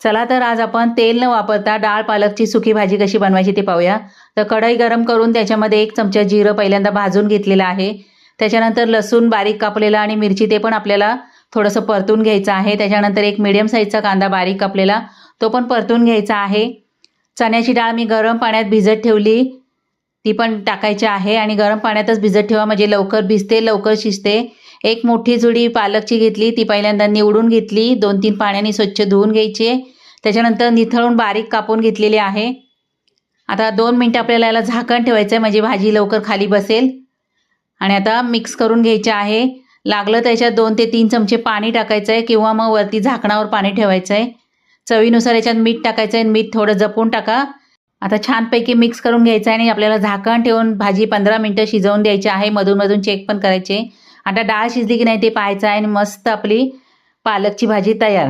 चला तर आज आपण तेल न वापरता डाळ पालकची सुकी भाजी कशी बनवायची ते पाहूया। तर कढई गरम करून त्याच्यामध्ये 1 चमचा जिरं पहिल्यांदा भाजून घेतलेलं आहे। त्याच्यानंतर लसूण बारीक कापलेला आणि मिरची ते पण आपल्याला थोडंसं परतून घ्यायचं आहे। त्याच्यानंतर एक मीडियम साईजचा कांदा बारीक कापलेला तो पण परतून घ्यायचा आहे। चण्याची डाळ मी गरम पाण्यात भिजत ठेवली, ती पण टाकायची आहे आणि गरम पाण्यातच भिजत ठेवा म्हणजे लवकर भिजते, लवकर शिजते। एक मोठी जुडी पालकची घेतली, ती पहिल्यांदा निवडून घेतली, 2-3 पाण्याने स्वच्छ धुवून घ्यायची। त्याच्यानंतर निथळून बारीक कापून घेतलेली आहे। आता 2 मिनिटं आपल्याला याला झाकण ठेवायचं आहे म्हणजे भाजी लवकर खाली बसेल। आणि आता मिक्स करून घ्यायचे आहे। लागलं त्याच्यात 2 ते 3 चमचे पाणी टाकायचं आहे किंवा मग वरती झाकणावर पाणी ठेवायचं आहे। चवीनुसार याच्यात मीठ टाकायचं आहे, मीठ थोडं जपून टाका। आता छानपैकी मिक्स करून घ्यायचं आहे आणि आपल्याला झाकण ठेवून भाजी 15 मिनिटं शिजवून द्यायची आहे। मधून मधून चेक पण करायचे। आता डाळ शिजली की नाही ते पाहायचं आहे आणि मस्त आपली पालकची भाजी तयार।